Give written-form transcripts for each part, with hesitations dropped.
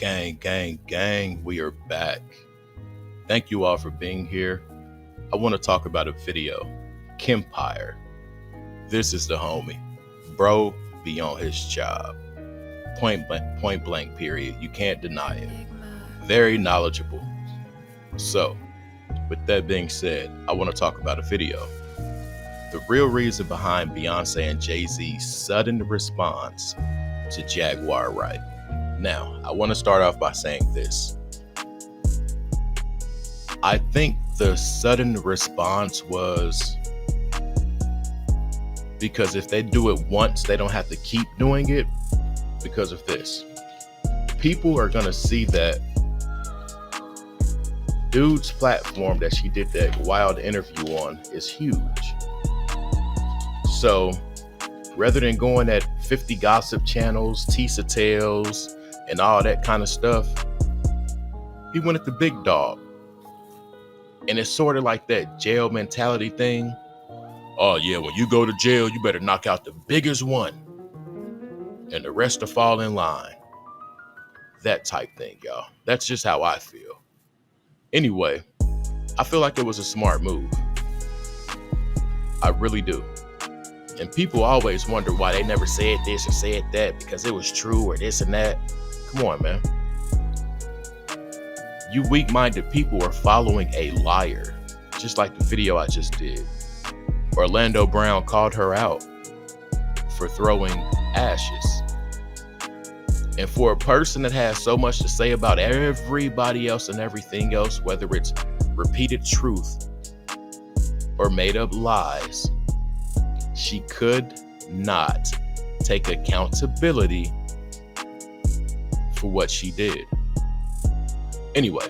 Gang, we are back. Thank you all for being here. I want to talk about a video. Kempire. This is the homie. Bro be on his job. Point blank, period. You can't deny it. Very knowledgeable. So, with that being said, I want to talk about a video. The real reason behind Beyonce and Jay-Z's sudden response to Jaguar Wright. Now, I want to start off by saying this. I think the sudden response was because if they do it once, they don't have to keep doing it because of this. People are going to see that dude's platform that she did that wild interview on is huge. So rather than going at 50 gossip channels, Tisa Tales, and all that kind of stuff, he went at the big dog. And it's sort of like that jail mentality thing. Oh yeah, when you go to jail, you better knock out the biggest one and the rest will fall in line. That type thing, y'all. That's just how I feel. Anyway, I feel like it was a smart move. I really do. And people always wonder why they never said this or said that because it was true or this and that. Come on, man. You weak-minded people are following a liar, just like the video I just did. Orlando Brown called her out for throwing ashes. And for a person that has so much to say about everybody else and everything else, whether it's repeated truth or made up lies, she could not take accountability for what she did. Anyway,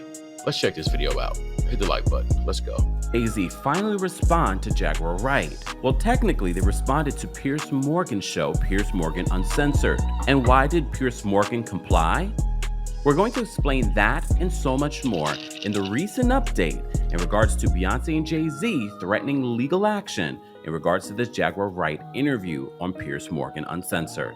let's check this video out. Hit the like button. Let's go. Jay-Z finally respond to Jaguar Wright. Well, technically, they responded to Piers Morgan's show, Piers Morgan Uncensored. And why did Piers Morgan comply? We're going to explain that and so much more in the recent update in regards to Beyonce and Jay-Z threatening legal action in regards to this Jaguar Wright interview on Piers Morgan Uncensored.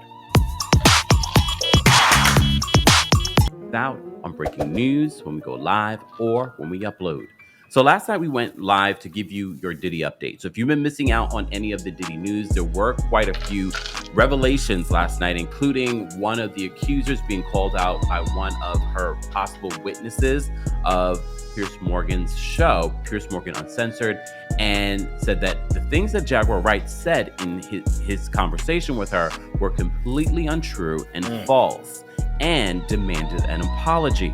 Out on breaking news when we go live or when we upload. So last night we went live to give you your Diddy update. So if you've been missing out on any of the Diddy news, there were quite a few revelations last night, including one of the accusers being called out by one of her possible witnesses of Piers Morgan's show, Piers Morgan Uncensored, and said that the things that Jaguar Wright said in his conversation with her were completely untrue and false, and demanded an apology.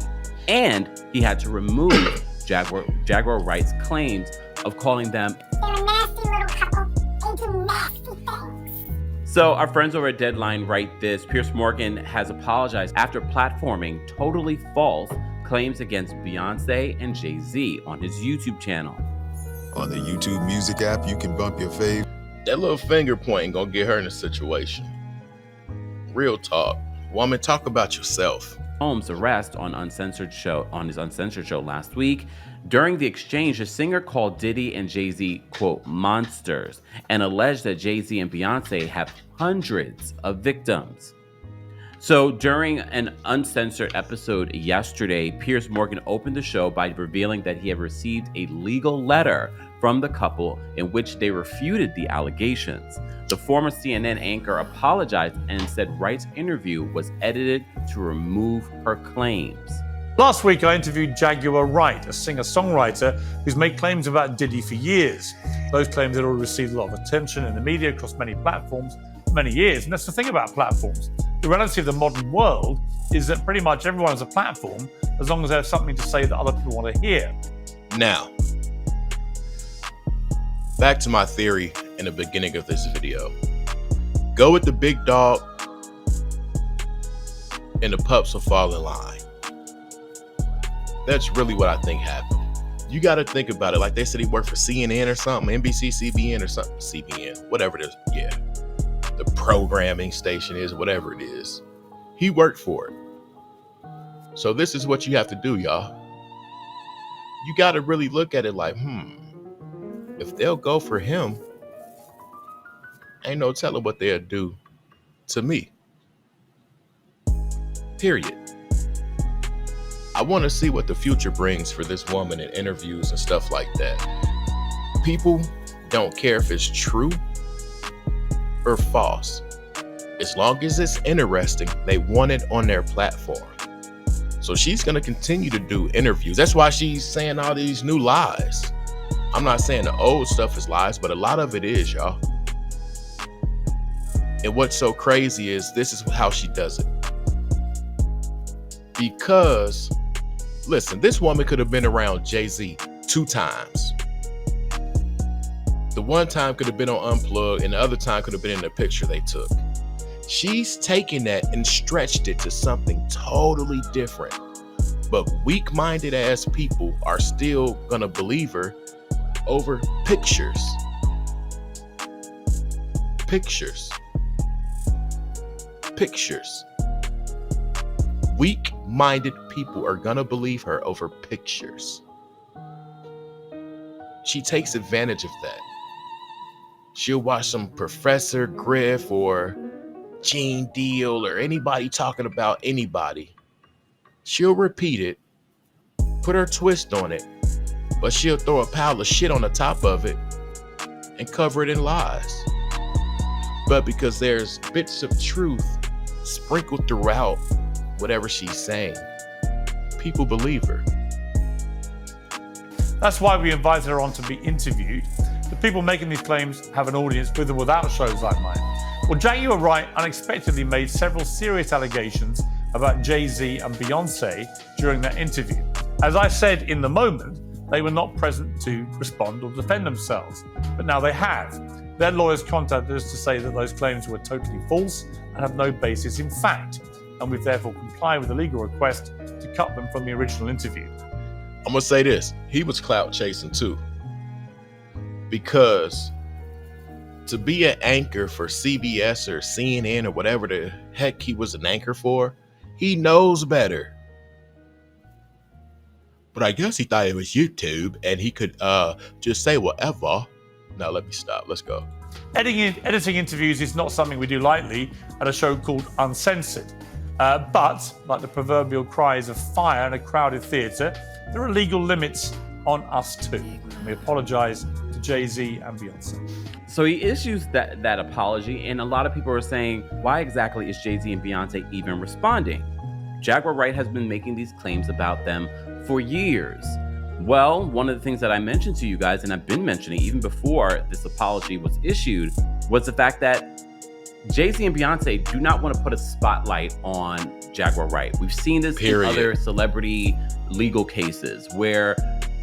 And he had to remove Jaguar Wright's claims of calling them they're a nasty little couple. They do nasty things. So our friends over at Deadline write this. Piers Morgan has apologized after platforming totally false claims against Beyonce and Jay-Z on his YouTube channel. On the YouTube Music app, you can bump your fave. That little finger pointing gonna get her in a situation. Real talk. Woman, talk about yourself. Holmes' arrest on his Uncensored show last week. During the exchange, the singer called Diddy and Jay-Z, quote, monsters, and alleged that Jay-Z and Beyonce have hundreds of victims. So during an Uncensored episode yesterday, Piers Morgan opened the show by revealing that he had received a legal letter from the couple in which they refuted the allegations. The former CNN anchor apologized and said Wright's interview was edited to remove her claims. Last week, I interviewed Jaguar Wright, a singer-songwriter who's made claims about Diddy for years. Those claims had already received a lot of attention in the media across many platforms for many years. And that's the thing about platforms. The reality of the modern world is that pretty much everyone has a platform as long as they have something to say that other people want to hear. Now, back to my theory in the beginning of this video. Go with the big dog and the pups will fall in line. That's really what I think happened. You got to think about it. Like they said he worked for CNN or something, NBC, CBN or something, CBN, whatever it is. Yeah. The programming station is, whatever it is. He worked for it. So this is what you have to do, y'all. You got to really look at it like, if they'll go for him, ain't no telling what they'll do to me. Period. I want to see what the future brings for this woman in interviews and stuff like that. People don't care if it's true or false. As long as it's interesting, they want it on their platform. So she's going to continue to do interviews. That's why she's saying all these new lies. I'm not saying the old stuff is lies, but a lot of it is, y'all. And what's so crazy is this is how she does it. Because, listen, this woman could have been around Jay-Z 2 times. The one time could have been on Unplugged, and the other time could have been in the picture they took. She's taken that and stretched it to something totally different. But weak-minded ass people are still gonna believe her over pictures. Pictures. Weak-minded people are gonna believe her over pictures. She takes advantage of that. She'll watch some Professor Griff or Gene Deal or anybody talking about anybody. She'll repeat it, put her twist on it, but she'll throw a pile of shit on the top of it and cover it in lies. But because there's bits of truth sprinkled throughout whatever she's saying, people believe her. That's why we invited her on to be interviewed. The people making these claims have an audience with or without shows like mine. Well, Jaguar Wright unexpectedly made several serious allegations about Jay-Z and Beyonce during that interview. As I said in the moment, they were not present to respond or defend themselves, but now they have. Their lawyers contacted us to say that those claims were totally false and have no basis in fact, and we've therefore complied with the legal request to cut them from the original interview. I'm gonna say this, he was clout chasing too. Because to be an anchor for CBS or CNN or whatever the heck he was an anchor for, he knows better. But I guess he thought it was YouTube and he could just say whatever. Now let me stop. Let's go. Editing interviews is not something we do lightly at a show called Uncensored. But, like the proverbial cries of fire in a crowded theatre, there are legal limits on us too. And we apologise to Jay-Z and Beyonce. So he issues that apology, and a lot of people are saying, why exactly is Jay-Z and Beyonce even responding? Jaguar Wright has been making these claims about them for years. Well, one of the things that I mentioned to you guys, and I've been mentioning even before this apology was issued, was the fact that Jay-Z and Beyonce do not want to put a spotlight on Jaguar Wright. We've seen this in other celebrity legal cases where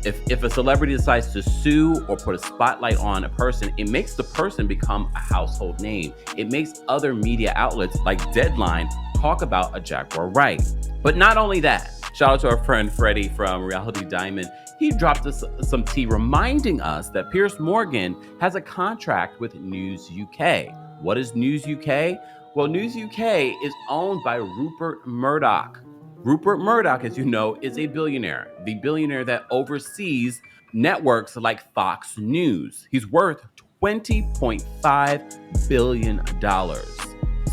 if a celebrity decides to sue or put a spotlight on a person, it makes the person become a household name. It makes other media outlets like Deadline talk about a Jaguar Wright. But not only that, shout out to our friend Freddie from Reality Diamond. He dropped us some tea reminding us that Piers Morgan has a contract with News UK. What is News UK? Well, News UK is owned by Rupert Murdoch. Rupert Murdoch, as you know, is a billionaire, the billionaire that oversees networks like Fox News. He's worth $20.5 billion.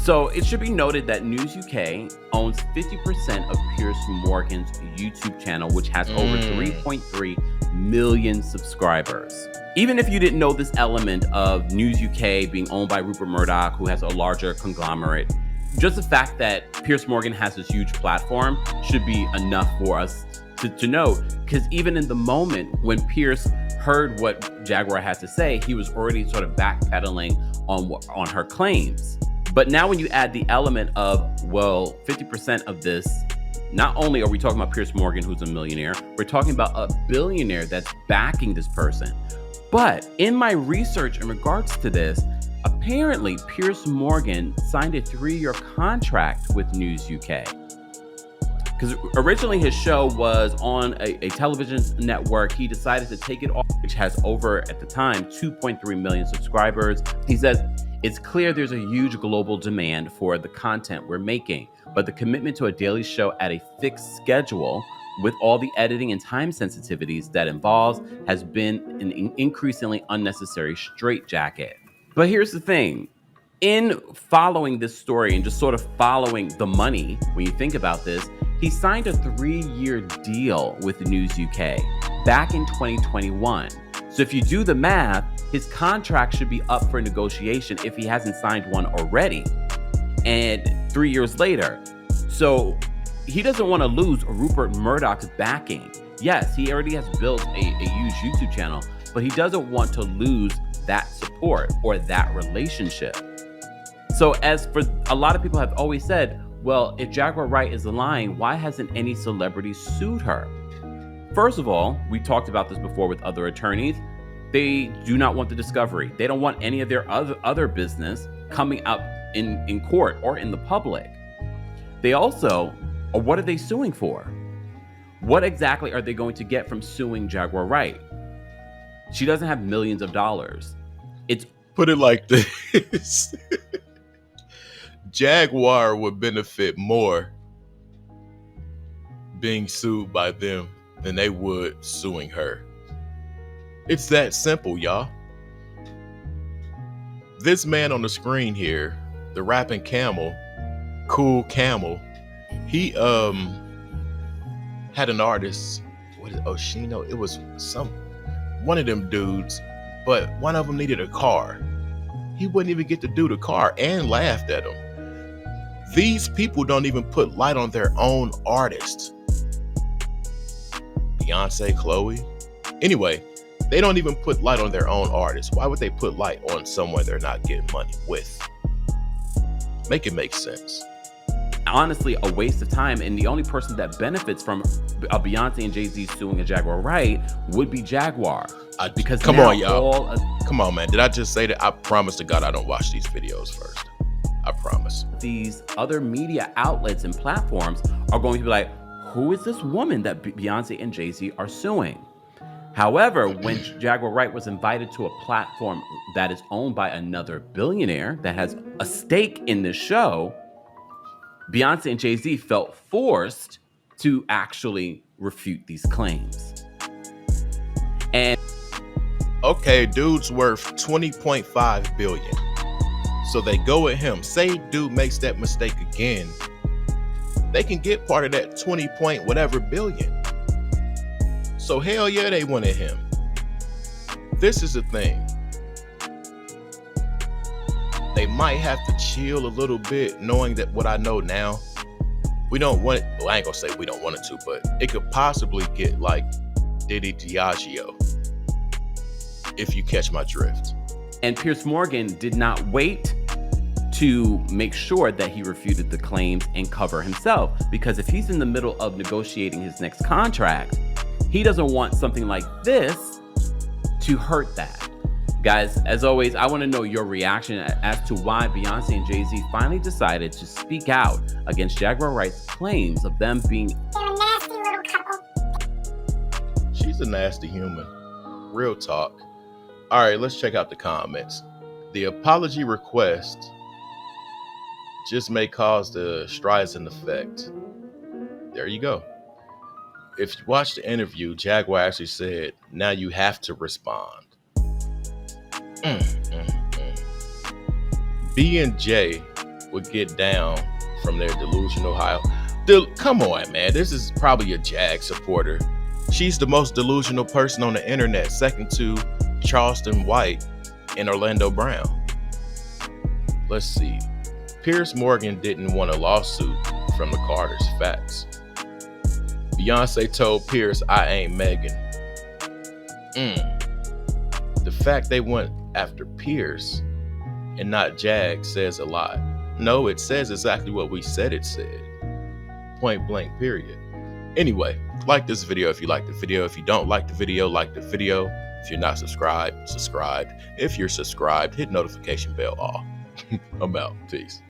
So it should be noted that News UK owns 50% of Piers Morgan's YouTube channel, which has over 3.3 million subscribers. Even if you didn't know this element of News UK being owned by Rupert Murdoch, who has a larger conglomerate, just the fact that Piers Morgan has this huge platform should be enough for us to know. Because even in the moment when Piers heard what Jaguar had to say, he was already sort of backpedaling on her claims. But now when you add the element of, well, 50% of this, not only are we talking about Piers Morgan, who's a millionaire, we're talking about a billionaire that's backing this person. But in my research in regards to this, apparently Piers Morgan signed a 3-year contract with News UK. Because originally his show was on a television network. He decided to take it off, which has over, at the time, 2.3 million subscribers. He says, it's clear there's a huge global demand for the content we're making, but the commitment to a daily show at a fixed schedule with all the editing and time sensitivities that involves has been an increasingly unnecessary straitjacket. But here's the thing. In following this story and just sort of following the money, when you think about this, He signed a 3-year deal with News UK back in 2021. So if you do the math, his contract should be up for negotiation if he hasn't signed one already. And 3 years later. So he doesn't want to lose Rupert Murdoch's backing. Yes, he already has built a huge YouTube channel, but he doesn't want to lose that support or that relationship. So as for a lot of people have always said, well, if Jaguar Wright is lying, why hasn't any celebrity sued her? First of all, we talked about this before with other attorneys. They do not want the discovery. They don't want any of their other business coming up in court or in the public. They also, or what are they suing for? What exactly are they going to get from suing Jaguar Wright? She doesn't have millions of dollars. It's Put it like this. Jaguar would benefit more being sued by them than they would suing her. It's that simple, y'all. This man on the screen here, the rapping camel, Cool Camel, he had an artist, what is it, Oshino? It was one of them dudes, but one of them needed a car. He wouldn't even get to do the car and laughed at him. These people don't even put light on their own artists. Beyonce, Chloe. Anyway, they don't even put light on their own artists. Why would they put light on someone they're not getting money with? Make it make sense. honestly a waste of time, and the only person that benefits from a Beyonce and Jay-Z suing a Jaguar Wright would be Jaguar. Because come now on, y'all. Come on, man. Did I just say that? I promise to God I don't watch these videos first. I promise. These other media outlets and platforms are going to be like, who is this woman that Beyonce and Jay-Z are suing? However, when Jaguar Wright was invited to a platform that is owned by another billionaire that has a stake in this show, Beyonce and Jay-Z felt forced to actually refute these claims. And okay, dude's worth 20.5 billion. So they go at him. Say dude makes that mistake again, they can get part of that 20 point whatever billion. So hell yeah, they wanted him. This is the thing. They might have to chill a little bit, knowing that what I know now, we don't want it. Well, I ain't gonna say we don't want it to, but it could possibly get like Diddy Diageo, if you catch my drift. And Piers Morgan did not wait to make sure that he refuted the claims and cover himself, because if he's in the middle of negotiating his next contract, he doesn't want something like this to hurt that. Guys, as always, I want to know your reaction as to why Beyonce and Jay-Z finally decided to speak out against Jaguar Wright's claims of them being They're a nasty little couple. She's a nasty human. Real talk. All right, let's check out the comments. The apology request just may cause the Streisand effect. There you go. If you watch the interview, Jaguar actually said, now you have to respond. B and J would get down from their delusional high. Come on, man. This is probably a Jag supporter. She's the most delusional person on the internet, second to Charleston White and Orlando Brown. Let's see. Piers Morgan didn't want a lawsuit from the Carters. Facts. Beyonce told Piers, I ain't Megan. The fact they went after Piers and not Jag says a lot. No, it says exactly what we said it said. Point blank, period. Anyway, like this video if you like the video. If you don't like the video, like the video. If you're not subscribed, subscribe. If you're subscribed, hit notification bell all. I'm out. Peace.